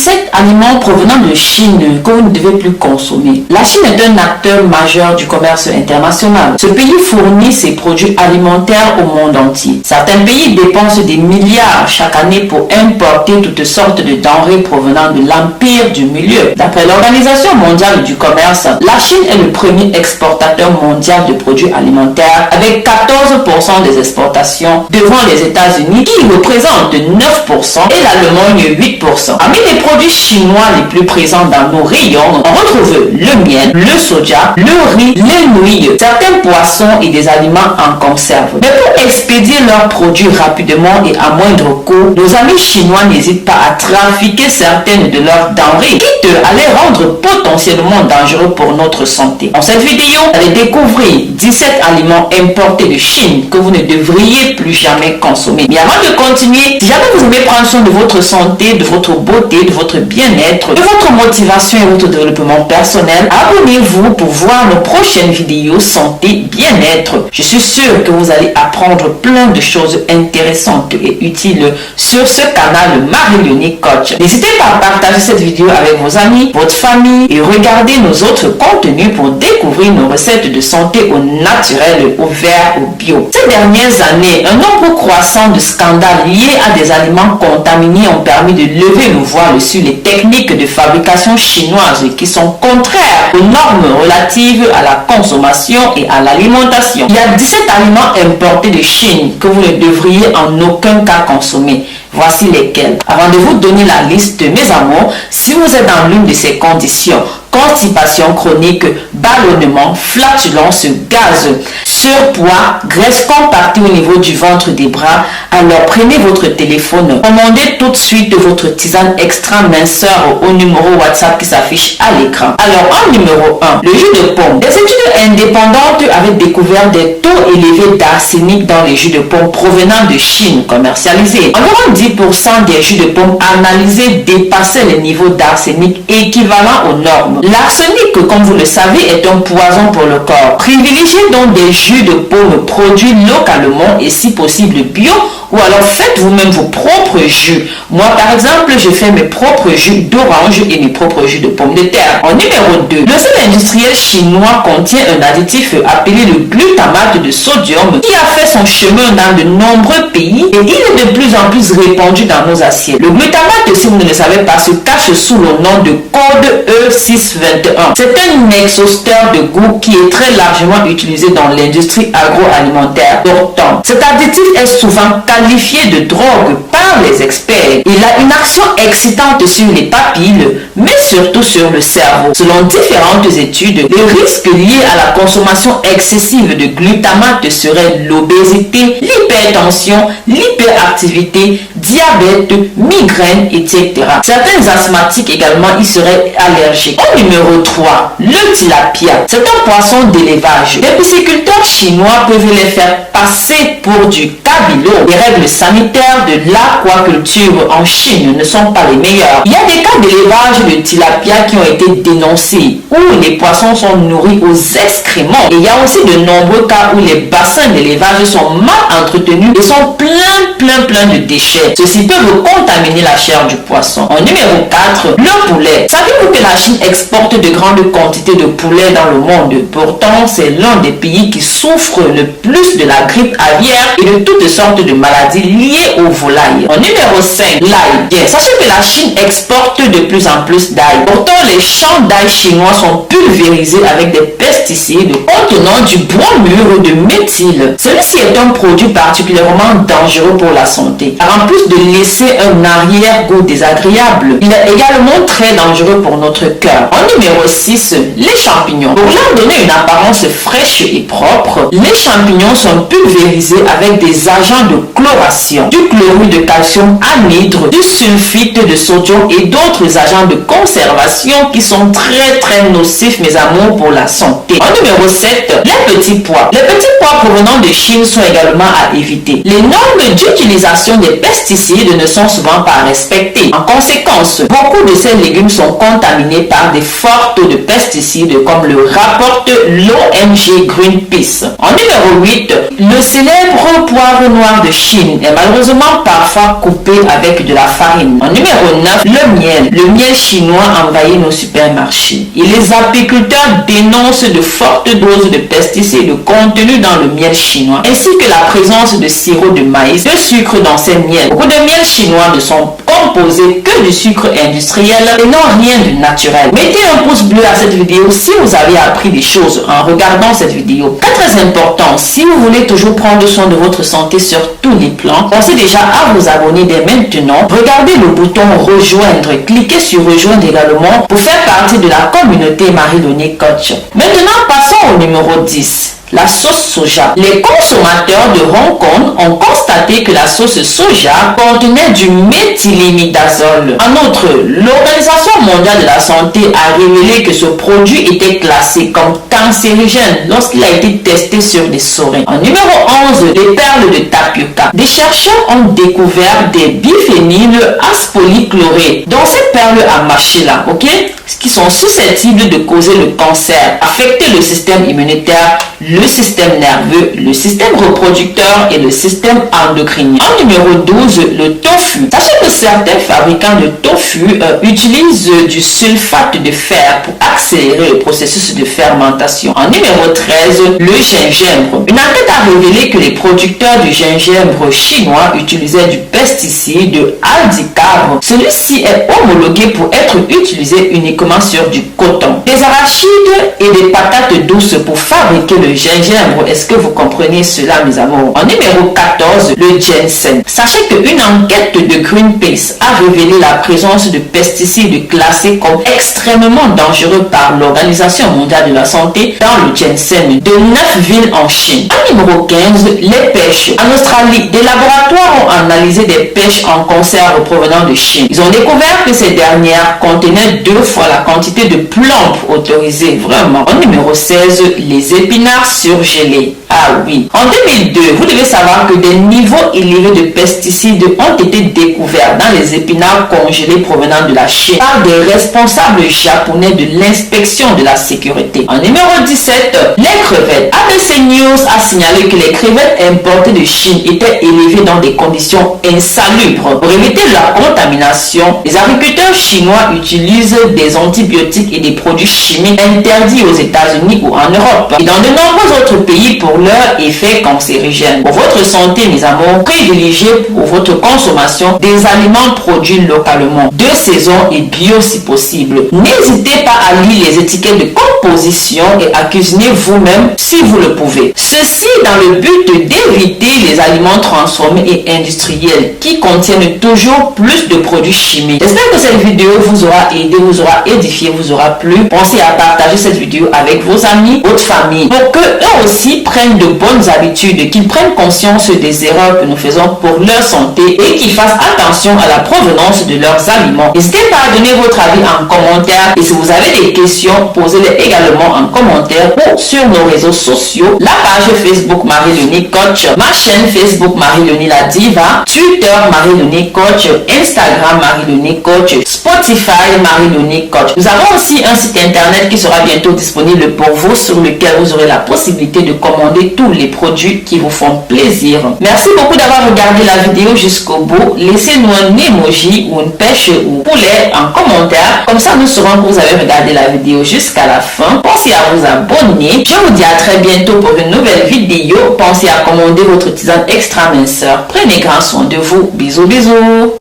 17 aliments provenant de Chine que vous ne devez plus consommer. La Chine est un acteur majeur du commerce international. Ce pays fournit ses produits alimentaires au monde entier. Certains pays dépensent des milliards chaque année pour importer toutes sortes de denrées provenant de l'empire du milieu. D'après l'Organisation mondiale du commerce, la Chine est le premier exportateur mondial de produits alimentaires avec 14% des exportations devant les États-Unis qui représentent 9% et l'Allemagne 8%. Parmi les produits chinois les plus présents dans nos rayons, on retrouve le miel, le soja, le riz, les nouilles, certains poissons et des aliments en conserve. Mais pour expédier leurs produits rapidement et à moindre coût, nos amis chinois n'hésitent pas à trafiquer certaines de leurs denrées, quitte à les rendre potentiellement dangereux pour notre santé. Dans cette vidéo, allez découvrir 17 aliments importés de Chine que vous ne devriez plus jamais consommer. Mais avant de continuer, si jamais vous voulez prendre soin de votre santé, de votre beauté, de votre bien-être, de votre motivation et votre développement personnel, abonnez-vous pour voir nos prochaines vidéos santé, bien-être. Je suis sûre que vous allez apprendre plein de choses intéressantes et utiles sur ce canal Marie-Léonie Coach. N'hésitez pas à partager cette vidéo avec vos amis, votre famille et regardez nos autres contenus pour découvrir nos recettes de santé au naturel, au vert, au bio. Ces dernières années, un nombre croissant de scandales liés à des aliments contaminés ont permis de lever le voile sur les techniques de fabrication chinoises qui sont contraires aux normes relatives à la consommation et à l'alimentation. Il y a 17 aliments importés de Chine que vous ne devriez en aucun cas consommer. Voici lesquels. Avant de vous donner la liste, mes amours, si vous êtes dans l'une de ces conditions, constipation chronique, ballonnement, flatulence, gaz, surpoids, graisse compactée au niveau du ventre des bras, alors prenez votre téléphone, commandez tout de suite votre tisane extra minceur au numéro WhatsApp qui s'affiche à l'écran. Alors en numéro 1, le jus de pomme. Des études indépendantes avaient découvert des taux élevés d'arsenic dans les jus de pomme provenant de Chine commercialisés. Environ 10% des jus de pomme analysés dépassaient les niveaux d'arsenic équivalents aux normes. L'arsenic, comme vous le savez, est un poison pour le corps. Privilégiez donc des jus de pomme produits localement et si possible bio, ou alors faites vous-même vos propres jus. Moi par exemple, je fais mes propres jus d'orange et mes propres jus de pommes de terre. En numéro 2, le sel industriel chinois contient un additif appelé le glutamate de sodium qui a fait son chemin dans de nombreux pays et il est de plus en plus répandu dans nos assiettes. Le glutamate, si vous ne le savez pas, se cache sous le nom de code E621. C'est un exhausteur de goût qui est très largement utilisé dans l'industrie agroalimentaire. Pourtant, cet additif est souvent qualifié de drogue par les experts. Il a une action excitante sur les papilles, mais surtout sur le cerveau. Selon différentes études, les risques liés à la consommation excessive de glutamate seraient l'obésité, l'hypertension, l'hyperactivité, diabète, migraine, etc. Certains asthmatiques également y seraient allergiques. Au numéro 3, le tilapia. C'est un poisson d'élevage. Les pisciculteurs chinois peuvent les faire passer pour du cabillaud. Les règles sanitaires de l'aquaculture en Chine ne sont pas les meilleures. Il y a des cas d'élevage de tilapia qui ont été dénoncés, où les poissons sont nourris aux excréments. Et il y a aussi de nombreux cas où les bassins d'élevage sont mal entretenus et sont pleins de déchets. Ceci peut contaminer la chair du poisson. En numéro 4, le poulet. Savez-vous que la Chine exporte de grandes quantités de poulet dans le monde? Pourtant, c'est l'un des pays qui souffre le plus de la grippe aviaire et de toutes sortes de maladies liées aux volailles. En numéro 5, l'ail. Bien, sachez que la Chine exporte de plus en plus d'ail. Pourtant, les champs d'ail chinois sont pulvérisés avec des pesticides contenant du bromure de méthyle. Celui-ci est un produit particulièrement dangereux pour la santé. En plus de laisser un arrière-goût désagréable, il est également très dangereux pour notre cœur. En numéro 6, les champignons. Pour leur donner une apparence fraîche et propre, les champignons sont pulvérisés avec des agents de chloration, du chlorure de calcium anhydre, du sulfite de sodium et d'autres agents de conservation qui sont très nocifs, mes amours, pour la santé. En numéro 7, les petits pois. Les petits pois provenant de Chine sont également à éviter. Les normes d'utilisation des pesticides ne sont souvent pas respectées. En conséquence, beaucoup de ces légumes sont contaminés par des fortes de pesticides comme le rapporte l'ONG Greenpeace. En numéro 8, le célèbre poivre noir de Chine est malheureusement parfois noix coupées avec de la farine. En numéro 9, le miel. Le miel chinois envahit nos supermarchés et les apiculteurs dénoncent de fortes doses de pesticides contenus dans le miel chinois ainsi que la présence de sirop de maïs, de sucre dans ces miels. Beaucoup de miels chinois ne sont composés que du sucre industriel et non rien de naturel. Mettez un pouce bleu à cette vidéo si vous avez appris des choses en regardant cette vidéo. Très important, si vous voulez toujours prendre soin de votre santé sur tous les plans, pensez déjà à vous abonner dès maintenant. Regardez le bouton rejoindre, cliquez sur rejoindre également pour faire partie de la communauté Marie-Loni Coach. Maintenant, passons au numéro 10. La sauce soja. Les consommateurs de Hong Kong ont constaté que la sauce soja contenait du méthylémidazole. En outre, l'Organisation mondiale de la santé a révélé que ce produit était classé comme cancérigène lorsqu'il a été testé sur des souris. En numéro 11, les perles de tapioca. Des chercheurs ont découvert des biphényl aspolychlorés dans ces perles à mâcher là, qui sont susceptibles de causer le cancer, affecter le système immunitaire, le système nerveux, le système reproducteur et le système endocrinien. En numéro 12, le tofu. Sachez que certains fabricants de tofu utilisent du sulfate de fer pour accélérer le processus de fermentation. En numéro 13, le gingembre. Une enquête a révélé que les producteurs du gingembre chinois utilisaient du pesticide aldicarbe. Celui-ci est homologué pour être utilisé uniquement sur du coton. Des arachides et des patates douces pour fabriquer le gingembre. Est-ce que vous comprenez cela, mes amours? En numéro 14, le ginseng. Sachez qu'une enquête de Greenpeace a révélé la présence de pesticides classés comme extrêmement dangereux par l'Organisation mondiale de la santé dans le ginseng de 9 villes en Chine. En numéro 15, les pêches. En Australie, des laboratoires ont analysé des pêches en conserve provenant de Chine. Ils ont découvert que ces dernières contenaient 2 fois la quantité de plomb autorisée. Vraiment. En numéro 16, les épinards surgelés. Ah oui. En 2002, vous devez savoir que des niveaux élevés de pesticides ont été découverts dans les épinards congelés provenant de la Chine par des responsables japonais de l'inspection de la sécurité. En numéro 17, les crevettes. ABC News a signalé que les crevettes importées de Chine étaient élevées dans des conditions insalubres. Pour éviter la contamination, les agriculteurs chinois utilisent des antibiotiques et des produits chimiques interdits aux États-Unis ou en Europe et dans de nombreux autres pays pour leur effet cancérigène. Pour votre santé, mes amours, privilégiez pour votre consommation des aliments produits localement, de saison et bio si possible. N'hésitez pas à lire les étiquettes de composition et à cuisiner vous-même si vous le pouvez. Ceci dans le but d'éviter les aliments transformés et industriels qui contiennent toujours plus de produits chimiques. J'espère que cette vidéo vous aura aidé, vous aura édifié, vous aura plu. Pensez à partager cette vidéo avec vos amis, votre famille, pour que eux aussi prennent de bonnes habitudes, qu'ils prennent conscience des erreurs que nous faisons pour leur santé et qu'ils fassent attention à la provenance de leurs aliments. N'hésitez pas à donner votre avis en commentaire et si vous avez des questions, posez-les également en commentaire ou sur nos réseaux sociaux, la page Facebook Marie-Loni Coach, ma chaîne Facebook Marie-Loni la Diva, Twitter Marie-Loni Coach, Instagram Marie-Loni Coach, Spotify Marie-Loni Coach. Nous avons aussi un site internet qui sera bientôt disponible pour vous sur lequel vous aurez la possibilité de commander tous les produits qui vous font plaisir. Merci beaucoup d'avoir regardé la vidéo jusqu'au bout. Laissez-nous un emoji ou une pêche ou poulet en commentaire. Comme ça, nous saurons que vous avez regardé la vidéo jusqu'à la fin. Pensez à vous abonner. Je vous dis à très bientôt pour une nouvelle vidéo. Pensez à commander votre tisane extra minceur. Prenez grand soin de vous. Bisous, bisous.